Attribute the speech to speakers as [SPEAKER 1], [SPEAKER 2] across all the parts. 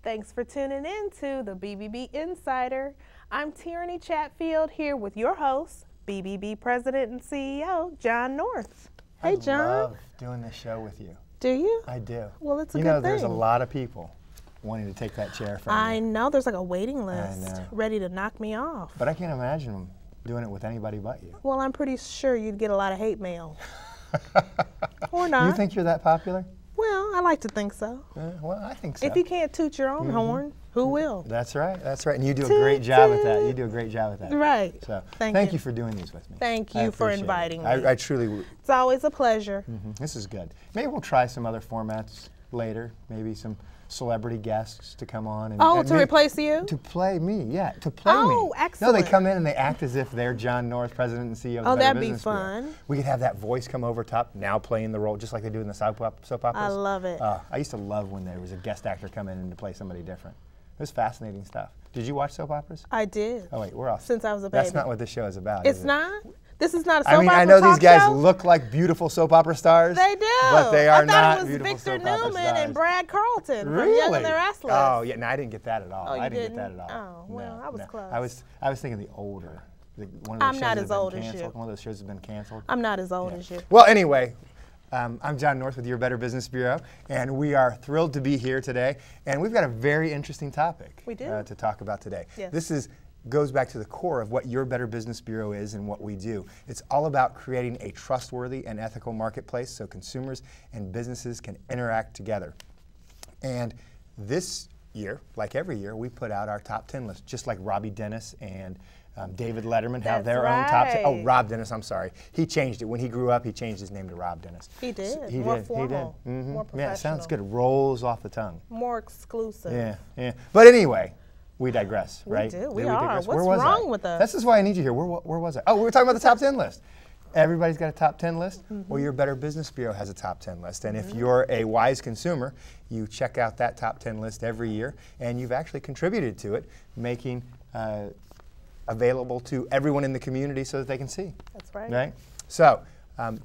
[SPEAKER 1] Thanks for tuning in to the BBB Insider. I'm Tierney Chatfield here with your host, BBB President and CEO, John North. Hey, John.
[SPEAKER 2] I love doing this show with you.
[SPEAKER 1] Do you?
[SPEAKER 2] I do.
[SPEAKER 1] Well, it's a good
[SPEAKER 2] thing.
[SPEAKER 1] thing.
[SPEAKER 2] There's a lot of people wanting to take that chair from
[SPEAKER 1] I
[SPEAKER 2] you.
[SPEAKER 1] know. There's like a waiting list
[SPEAKER 2] I know.
[SPEAKER 1] ready to knock me off.
[SPEAKER 2] But I can't imagine them doing it with anybody but you.
[SPEAKER 1] Well, I'm pretty sure you'd get a lot of hate mail. Or not.
[SPEAKER 2] You think you're that popular?
[SPEAKER 1] Well, I like to think so.
[SPEAKER 2] Well, I think so.
[SPEAKER 1] If you can't toot your own horn, who will?
[SPEAKER 2] That's right. That's right. And you do a
[SPEAKER 1] Toot,
[SPEAKER 2] great job at that.
[SPEAKER 1] toot.
[SPEAKER 2] You do a great job at that.
[SPEAKER 1] Right.
[SPEAKER 2] So
[SPEAKER 1] Thank
[SPEAKER 2] you for doing these with me.
[SPEAKER 1] Thank
[SPEAKER 2] I
[SPEAKER 1] you for
[SPEAKER 2] appreciate it.
[SPEAKER 1] inviting me.
[SPEAKER 2] I truly.
[SPEAKER 1] It's always a pleasure.
[SPEAKER 2] This is good. Maybe we'll try some other formats later. Maybe some celebrity guests to come on. And,
[SPEAKER 1] To replace you?
[SPEAKER 2] To play me, yeah. To play me.
[SPEAKER 1] Oh, excellent.
[SPEAKER 2] No, they come in and they act as if they're John North, President and CEO of the
[SPEAKER 1] Oh,
[SPEAKER 2] Better
[SPEAKER 1] that'd be
[SPEAKER 2] Business Bureau.
[SPEAKER 1] fun.
[SPEAKER 2] We could have that voice come over top, now playing the role, just like they do in the soap operas.
[SPEAKER 1] I love it.
[SPEAKER 2] I used to love when there was a guest actor come in and to play somebody different. It was fascinating stuff. Did you watch soap operas?
[SPEAKER 1] I did.
[SPEAKER 2] Oh, wait, we're off.
[SPEAKER 1] Since I was a baby.
[SPEAKER 2] That's not what this show is about,
[SPEAKER 1] It's
[SPEAKER 2] is it?
[SPEAKER 1] not? This is not a soap opera
[SPEAKER 2] I know these
[SPEAKER 1] talk
[SPEAKER 2] guys
[SPEAKER 1] show?
[SPEAKER 2] look like beautiful soap opera stars.
[SPEAKER 1] They do.
[SPEAKER 2] But they are not
[SPEAKER 1] I thought it was
[SPEAKER 2] beautiful
[SPEAKER 1] Victor
[SPEAKER 2] soap opera
[SPEAKER 1] Newman
[SPEAKER 2] stars.
[SPEAKER 1] and Brad Carlton from
[SPEAKER 2] Really?
[SPEAKER 1] Young and the Restless.
[SPEAKER 2] Oh, yeah. No, I didn't get that at all.
[SPEAKER 1] Oh, you
[SPEAKER 2] I didn't
[SPEAKER 1] didn't?
[SPEAKER 2] get that at all.
[SPEAKER 1] Oh, well,
[SPEAKER 2] No,
[SPEAKER 1] I was
[SPEAKER 2] no.
[SPEAKER 1] close.
[SPEAKER 2] I was thinking the older. One of those
[SPEAKER 1] I'm
[SPEAKER 2] shows
[SPEAKER 1] not
[SPEAKER 2] that
[SPEAKER 1] as
[SPEAKER 2] have
[SPEAKER 1] old
[SPEAKER 2] been
[SPEAKER 1] as you.
[SPEAKER 2] canceled. One of those shows has been canceled.
[SPEAKER 1] I'm not as old
[SPEAKER 2] Yeah.
[SPEAKER 1] as you.
[SPEAKER 2] Well, anyway, I'm John North with Your Better Business Bureau, and we are thrilled to be here today. And we've got a very interesting topic
[SPEAKER 1] We do.
[SPEAKER 2] To talk about today.
[SPEAKER 1] Yes.
[SPEAKER 2] This goes back to the core of what Your Better Business Bureau is and what we do. It's all about creating a trustworthy and ethical marketplace so consumers and businesses can interact together. And this year, like every year, we put out our top 10 list, just like Robbie Dennis and David Letterman have their own top 10. Oh,
[SPEAKER 1] right.
[SPEAKER 2] Rob Dennis, I'm sorry. He changed it. When he grew up, he changed his name to Rob Dennis.
[SPEAKER 1] He did.
[SPEAKER 2] He
[SPEAKER 1] More
[SPEAKER 2] did.
[SPEAKER 1] formal.
[SPEAKER 2] He did.
[SPEAKER 1] More
[SPEAKER 2] Yeah, it sounds good.
[SPEAKER 1] professional.
[SPEAKER 2] It rolls off the tongue.
[SPEAKER 1] More exclusive.
[SPEAKER 2] Yeah, yeah. But anyway, we digress,
[SPEAKER 1] We
[SPEAKER 2] right?
[SPEAKER 1] do. We
[SPEAKER 2] Did
[SPEAKER 1] are.
[SPEAKER 2] digress?
[SPEAKER 1] What's
[SPEAKER 2] Where was
[SPEAKER 1] wrong
[SPEAKER 2] I?
[SPEAKER 1] with us?
[SPEAKER 2] This is why I need you here. Where was I? Oh, we were talking about the top 10 list. Everybody's got a top 10 list. Well, Your Better Business Bureau has a top 10 list. And if you're a wise consumer, you check out that top 10 list every year, and you've actually contributed to it, making available to everyone in the community so that they can see.
[SPEAKER 1] That's right.
[SPEAKER 2] Right? So,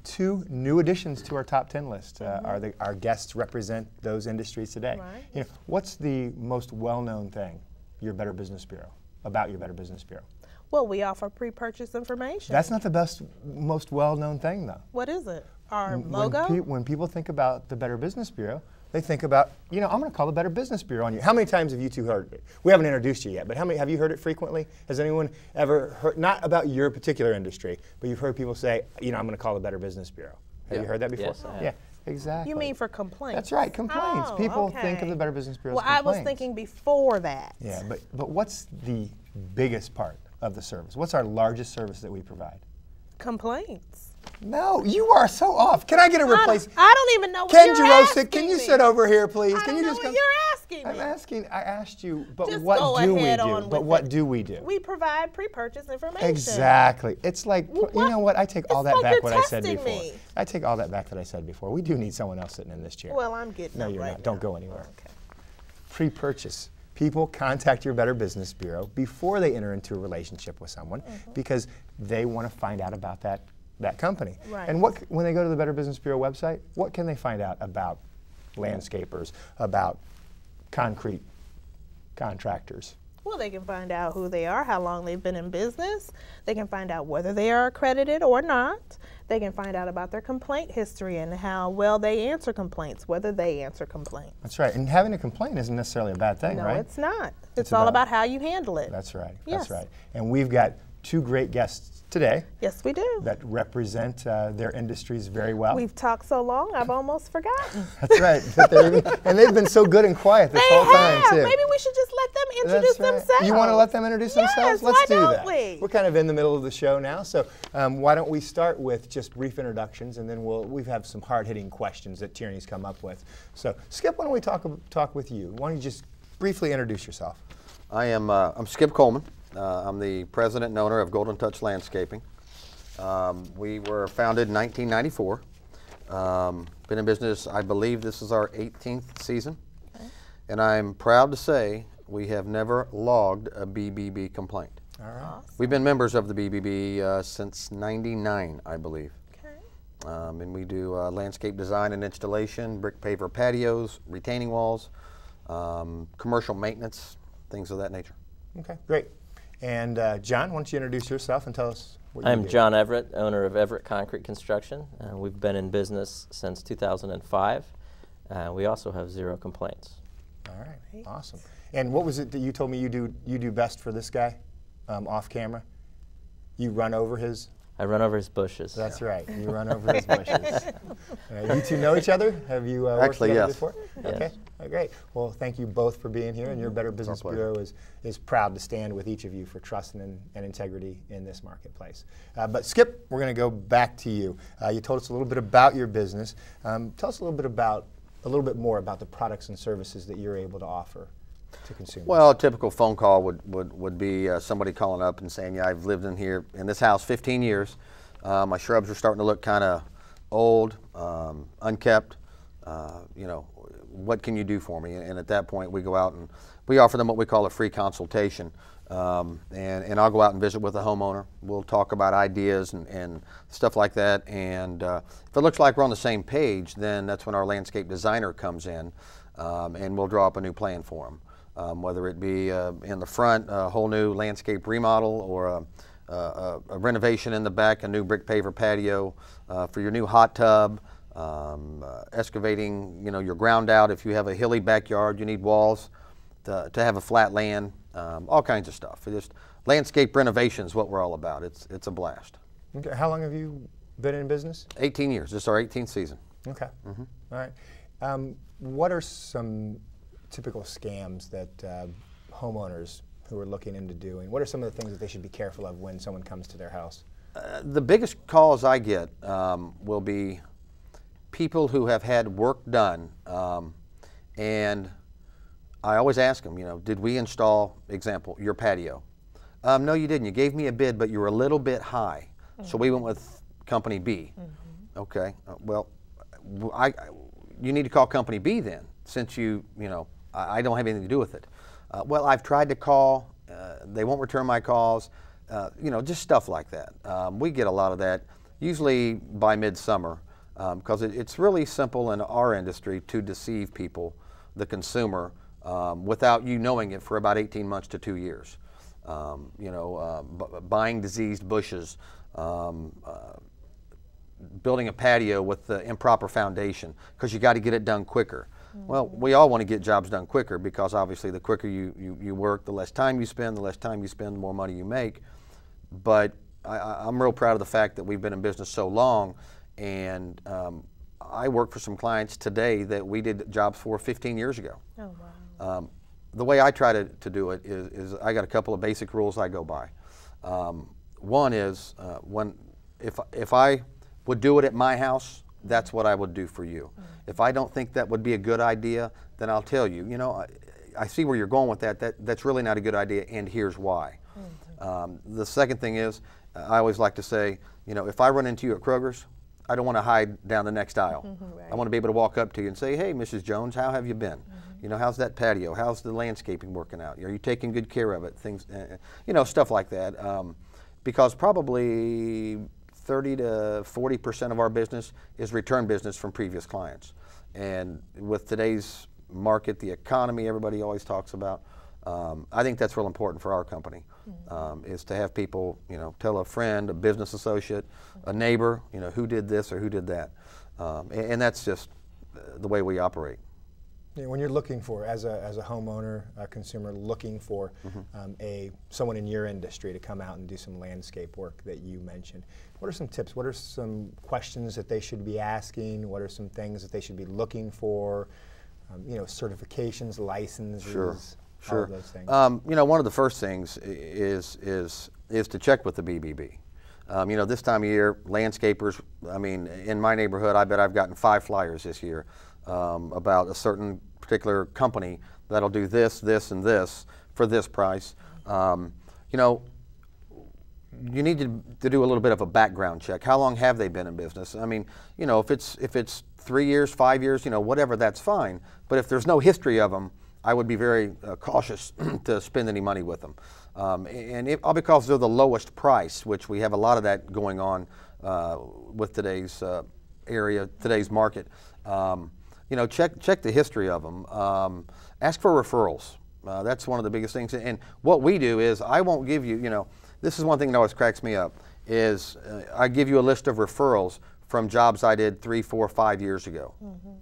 [SPEAKER 2] two new additions to our top 10 list. Our guests represent those industries today.
[SPEAKER 1] Right.
[SPEAKER 2] You know, what's the most well-known thing Your Better Business Bureau, about Your Better Business Bureau?
[SPEAKER 1] Well, we offer pre-purchase information.
[SPEAKER 2] That's not the most well-known thing, though.
[SPEAKER 1] What is it? Our logo?
[SPEAKER 2] When people think about the Better Business Bureau, they think about, I'm going to call the Better Business Bureau on you. How many times have you two heard it? We haven't introduced you yet, but how many have you heard it frequently? Has anyone ever heard, not about your particular industry, but you've heard people say, I'm going to call the Better Business Bureau. Have you heard that before?
[SPEAKER 3] Yes, I have.
[SPEAKER 2] Yeah, exactly.
[SPEAKER 1] You mean for complaints?
[SPEAKER 2] That's right, complaints.
[SPEAKER 1] Oh,
[SPEAKER 2] People
[SPEAKER 1] okay.
[SPEAKER 2] think of the Better Business Bureau
[SPEAKER 1] Well,
[SPEAKER 2] as complaints.
[SPEAKER 1] I was thinking before that.
[SPEAKER 2] Yeah, but what's the biggest part of the service? What's our largest service that we provide?
[SPEAKER 1] Complaints.
[SPEAKER 2] No, you are so off. Can I get a replacement?
[SPEAKER 1] I don't even know what
[SPEAKER 2] Ken
[SPEAKER 1] you're
[SPEAKER 2] Jarosik,
[SPEAKER 1] asking
[SPEAKER 2] can you
[SPEAKER 1] me.
[SPEAKER 2] sit over here, please?
[SPEAKER 1] I
[SPEAKER 2] Can
[SPEAKER 1] don't
[SPEAKER 2] you
[SPEAKER 1] know
[SPEAKER 2] just
[SPEAKER 1] what
[SPEAKER 2] come?
[SPEAKER 1] you're asking
[SPEAKER 2] I'm
[SPEAKER 1] me.
[SPEAKER 2] asking. I asked you, but
[SPEAKER 1] Just
[SPEAKER 2] what
[SPEAKER 1] go
[SPEAKER 2] do we
[SPEAKER 1] ahead
[SPEAKER 2] do?
[SPEAKER 1] on
[SPEAKER 2] But
[SPEAKER 1] with
[SPEAKER 2] what
[SPEAKER 1] it.
[SPEAKER 2] do we do?
[SPEAKER 1] We provide pre-purchase information.
[SPEAKER 2] Exactly. It's like,
[SPEAKER 1] Well,
[SPEAKER 2] you know what? I take all
[SPEAKER 1] It's
[SPEAKER 2] that
[SPEAKER 1] like
[SPEAKER 2] back
[SPEAKER 1] you're
[SPEAKER 2] what I said
[SPEAKER 1] testing
[SPEAKER 2] before.
[SPEAKER 1] me.
[SPEAKER 2] I take all that back that I said before. We do need someone else sitting in this chair.
[SPEAKER 1] Well, I'm getting
[SPEAKER 2] No,
[SPEAKER 1] up
[SPEAKER 2] you're
[SPEAKER 1] right
[SPEAKER 2] not.
[SPEAKER 1] now.
[SPEAKER 2] Don't go anywhere.
[SPEAKER 1] Okay.
[SPEAKER 2] Pre-purchase. People contact Your Better Business Bureau before they enter into a relationship with someone because they want to find out about that company.
[SPEAKER 1] Right.
[SPEAKER 2] And when they go to the Better Business Bureau website, what can they find out about landscapers, about concrete contractors?
[SPEAKER 1] Well, they can find out who they are, how long they've been in business. They can find out whether they are accredited or not. They can find out about their complaint history and how well they answer complaints, whether they answer complaints.
[SPEAKER 2] That's right. And having a complaint isn't necessarily a bad thing,
[SPEAKER 1] No,
[SPEAKER 2] right?
[SPEAKER 1] it's not. It's all about how you handle it.
[SPEAKER 2] That's right.
[SPEAKER 1] Yes.
[SPEAKER 2] That's right. And we've got two great guests today
[SPEAKER 1] Yes, we do.
[SPEAKER 2] that represent their industries very well.
[SPEAKER 1] We've talked so long, I've almost forgotten.
[SPEAKER 2] That's right. And they've been so good and quiet this
[SPEAKER 1] They
[SPEAKER 2] whole time,
[SPEAKER 1] have.
[SPEAKER 2] too.
[SPEAKER 1] Maybe we should just let them introduce
[SPEAKER 2] That's right.
[SPEAKER 1] themselves.
[SPEAKER 2] You want to let them introduce
[SPEAKER 1] Yes,
[SPEAKER 2] themselves?
[SPEAKER 1] why
[SPEAKER 2] Let's do
[SPEAKER 1] don't
[SPEAKER 2] that.
[SPEAKER 1] we?
[SPEAKER 2] We're kind of in the middle of the show now, so why don't we start with just brief introductions, and then we have some hard-hitting questions that Tierney's come up with. So, Skip, why don't we talk with you? Why don't you just briefly introduce yourself?
[SPEAKER 3] I'm Skip Coleman. I'm the president and owner of Golden Touch Landscaping. We were founded in 1994. Been in business, I believe this is our 18th season. Okay. And I'm proud to say we have never logged a BBB complaint.
[SPEAKER 2] All right.
[SPEAKER 1] Awesome.
[SPEAKER 3] We've been members of the BBB since '99, I believe.
[SPEAKER 1] Okay.
[SPEAKER 3] And we do landscape design and installation, brick paver patios, retaining walls, commercial maintenance, things of that nature.
[SPEAKER 2] Okay, great. And John, why don't you introduce yourself and tell us what you do?
[SPEAKER 4] I'm John Everitt, owner of Everitt Concrete Construction. We've been in business since 2005. We also have 0 complaints.
[SPEAKER 2] All right, awesome. And what was it that you told me you do best for this guy, off camera? You run over his?
[SPEAKER 4] I run over his bushes.
[SPEAKER 2] That's right. You run over his bushes. You two know each other? Have you worked together before?
[SPEAKER 4] Yes.
[SPEAKER 2] Okay. Oh, great. Well, thank you both for being here. And your Better Business Bureau is proud to stand with each of you for trust and integrity in this marketplace. But Skip, we're going to go back to you. You told us a little bit about your business. Tell us a little bit more about the products and services that you're able to offer to consumers.
[SPEAKER 3] Well, a typical phone call would be somebody calling up and saying, yeah, I've lived in this house 15 years. My shrubs are starting to look kind of old, unkept. You know, what can you do for me? And at that point, we go out and we offer them what we call a free consultation. And I'll go out and visit with the homeowner. We'll talk about ideas and stuff like that. And if it looks like we're on the same page, then that's when our landscape designer comes in and we'll draw up a new plan for them. Whether it be in the front, a whole new landscape remodel, or a renovation in the back, a new brick paver patio, for your new hot tub, excavating, you know, your ground out. If you have a hilly backyard, you need walls to have a flat land, all kinds of stuff. Just landscape renovation is what we're all about. It's a blast.
[SPEAKER 2] Okay. How long have you been in business?
[SPEAKER 3] 18 years. This is our 18th season.
[SPEAKER 2] Okay. All right. What are some typical scams that homeowners who are looking into doing? What are some of the things that they should be careful of when someone comes to their house?
[SPEAKER 3] The biggest calls I get will be people who have had work done, and I always ask them, you know, did we install, example, your patio? No, you didn't. You gave me a bid, but you were a little bit high. So we went with company B. Okay. Well, you need to call company B then, since you know, I don't have anything to do with it. Well, I've tried to call. They won't return my calls. You know, just stuff like that. We get a lot of that, usually by midsummer, because it's really simple in our industry to deceive people, the consumer, without you knowing it for about 18 months to 2 years. You know, buying diseased bushes, building a patio with the improper foundation, because you got to get it done quicker. Well, we all want to get jobs done quicker, because obviously the quicker you work, the less time you spend, the more money you make. But I'm real proud of the fact that we've been in business so long, and I work for some clients today that we did jobs for 15 years ago.
[SPEAKER 1] Oh, wow.
[SPEAKER 3] The way I try to do it is I got a couple of basic rules I go by. One is if I would do it at my house, that's what I would do for you. If I don't think that would be a good idea, then I'll tell you, you know, I see where you're going with that. That's really not a good idea, and here's why. The second thing is, I always like to say, you know, if I run into you at Kroger's, I don't want to hide down the next aisle.
[SPEAKER 1] Right.
[SPEAKER 3] I want to be able to walk up to you and say, hey, Mrs. Jones, how have you been? You know, how's that patio? How's the landscaping working out? Are you taking good care of it? Things, you know, stuff like that. Because probably 30 to 40% of our business is return business from previous clients. And with today's market, the economy everybody always talks about, I think that's real important for our company, is to have people, you know, tell a friend, a business associate, a neighbor, you know, who did this or who did that. And that's just the way we operate.
[SPEAKER 2] Yeah, when you're looking for, as a homeowner, a consumer looking for someone in your industry to come out and do some landscape work that you mentioned, what are some tips? What are some questions that they should be asking? What are some things that they should be looking for? You know, certifications, licenses, all of those things.
[SPEAKER 3] You know, one of the first things is to check with the BBB. You know, this time of year, landscapers, I mean, in my neighborhood, I bet I've gotten 5 flyers this year about a certain particular company that'll do this, this, and this for this price. You know, you need to do a little bit of a background check. How long have they been in business? I mean, you know, if it's 3 years, 5 years, you know, whatever, that's fine. But if there's no history of them, I would be very cautious to spend any money with them. And all because they're the lowest price, which we have a lot of that going on with today's today's market. you know, check the history of them. Ask for referrals. That's one of the biggest things. And what we do is, I won't give you, you know, this is one thing that always cracks me up, is I give you a list of referrals from jobs I did 3, 4, 5 years ago.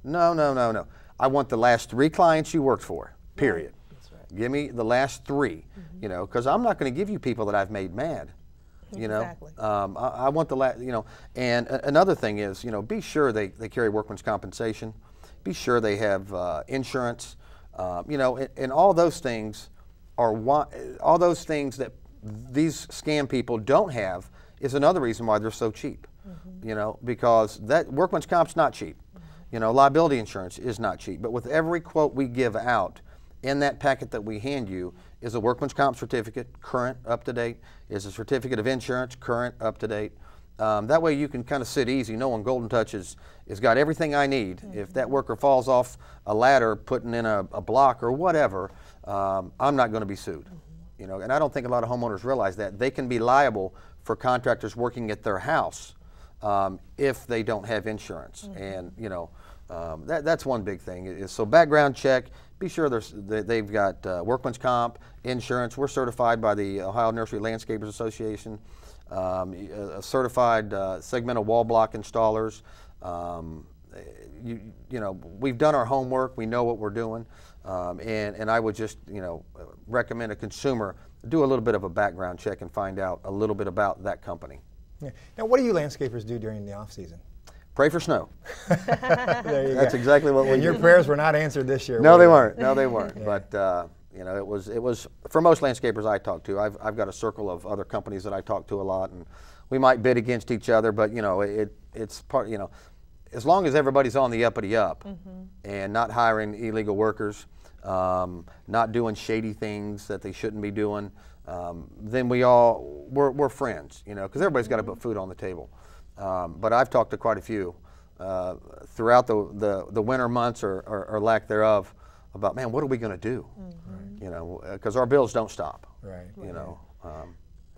[SPEAKER 3] No, no, no, no. I want the last 3 clients you worked for, period.
[SPEAKER 4] That's right.
[SPEAKER 3] Give me the last 3, you know, because I'm not going to give you people that I've made mad. You know,
[SPEAKER 1] Exactly.
[SPEAKER 3] I want the last, you know, and another thing is, you know, be sure they carry workman's compensation. Be sure they have insurance. You know, and all those things are all those things that these scam people don't have is another reason why they're so cheap. You know, because that workman's comp's not cheap. You know, liability insurance is not cheap. But with every quote we give out in that packet that we hand you is a workman's comp certificate, current, up to date, is a certificate of insurance, current, up to date. That way you can kind of sit easy knowing Golden Touch has got everything I need. If that worker falls off a ladder putting in a block or whatever, I'm not going to be sued. You know, and I don't think a lot of homeowners realize that. They can be liable for contractors working at their house if they don't have insurance. And, you know, that's one big thing. So background check, be sure they've got workman's comp, insurance. We're certified by the Ohio Nursery Landscapers Association. A certified segmental wall block installers. You know, we've done our homework. We know what we're doing, and I would just, you know, recommend a consumer do a little bit of a background check and find out a little bit about that company.
[SPEAKER 2] Yeah. Now, what do you landscapers do during the off season?
[SPEAKER 3] Pray for snow.
[SPEAKER 2] There you
[SPEAKER 3] That's
[SPEAKER 2] go.
[SPEAKER 3] exactly what we
[SPEAKER 2] And your
[SPEAKER 3] do.
[SPEAKER 2] prayers were not answered this year.
[SPEAKER 3] No,
[SPEAKER 2] were
[SPEAKER 3] they
[SPEAKER 2] they?
[SPEAKER 3] weren't. No, they weren't.
[SPEAKER 2] Yeah.
[SPEAKER 3] But you know, it was for most landscapers I talk to. I've got a circle of other companies that I talk to a lot, and we might bid against each other. But you know, it's part. You know, as long as everybody's on the uppity up and not hiring illegal workers, not doing shady things that they shouldn't be doing, then we're friends. You know, because everybody's got to put food on the table. But I've talked to quite a few throughout the winter months or lack thereof about, man, what are we going to do? You know, because our bills don't stop.
[SPEAKER 2] Right.
[SPEAKER 3] You know.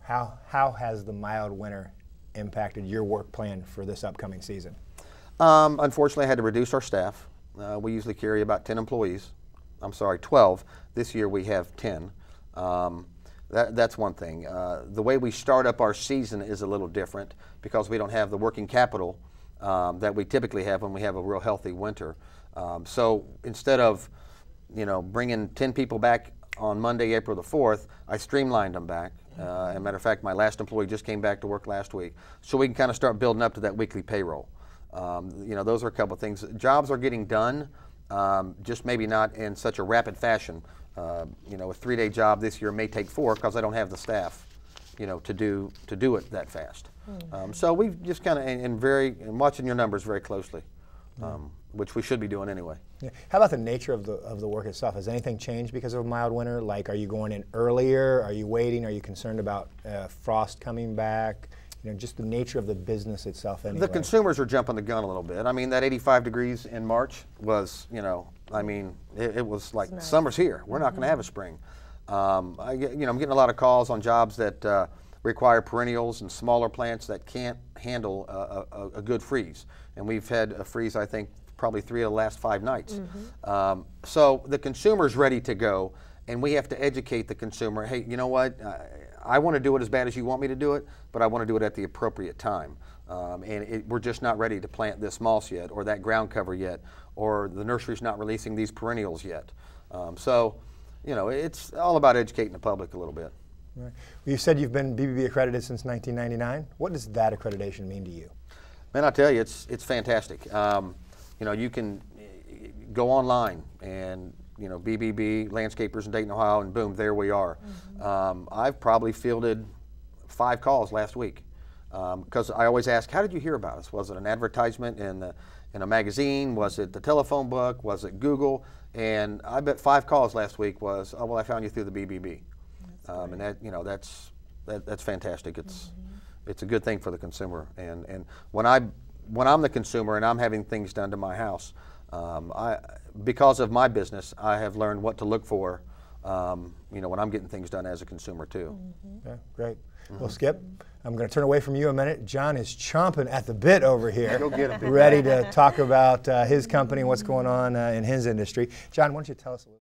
[SPEAKER 2] How has the mild winter impacted your work plan for this upcoming season?
[SPEAKER 3] Unfortunately, I had to reduce our staff. We usually carry about 10 employees. I'm sorry, 12. This year we have 10. That's one thing. The way we start up our season is a little different because we don't have the working capital that we typically have when we have a real healthy winter. So instead of, you know, bringing 10 people back on Monday, April the 4th, I streamlined them back. As a matter of fact, my last employee just came back to work last week. So we can kind of start building up to that weekly payroll. You know, those are a couple of things. Jobs are getting done, just maybe not in such a rapid fashion. You know, a 3-day job this year may take 4 because I don't have the staff, you know, to do it that fast. So we've just kind of and watching your numbers very closely, which we should be doing anyway.
[SPEAKER 2] Yeah. How about the nature of the work itself? Has anything changed because of a mild winter? Like, are you going in earlier? Are you waiting? Are you concerned about frost coming back? You know, just the nature of the business itself anyway.
[SPEAKER 3] The consumers are jumping the gun a little bit. I mean, that 85 degrees in March was, you know, I mean, it was like summer's here. We're not going to have a spring. I'm getting a lot of calls on jobs that require perennials and smaller plants that can't handle a good freeze. And we've had a freeze, I think, probably 3 of the last 5 nights. So the consumer's ready to go, and we have to educate the consumer. Hey, you know what? I want to do it as bad as you want me to do it, but I want to do it at the appropriate time. We're just not ready to plant this moss yet, or that ground cover yet, or the nursery's not releasing these perennials yet. So, you know, it's all about educating the public a little bit.
[SPEAKER 2] Right. Well, you said you've been BBB accredited since 1999. What does that accreditation mean to you?
[SPEAKER 3] Man, I'll tell you, it's fantastic. You know, you can go online and, you know, BBB Landscapers in Dayton, Ohio, and boom, there we are. I've probably fielded 5 calls last week because I always ask, how did you hear about us? Was it an advertisement in a magazine? Was it the telephone book? Was it Google? And I bet 5 calls last week was, oh, well, I found you through the BBB. And that, you know, that's fantastic. It's a good thing for the consumer. And when I'm the consumer and I'm having things done to my house, because of my business, I have learned what to look for you know, when I'm getting things done as a consumer too.
[SPEAKER 2] Yeah, great. Well, Skip, I'm going to turn away from you a minute. John is chomping at the bit over here,
[SPEAKER 3] Go get him, big
[SPEAKER 2] ready to talk about his company and what's going on in his industry. John, why don't you tell us a little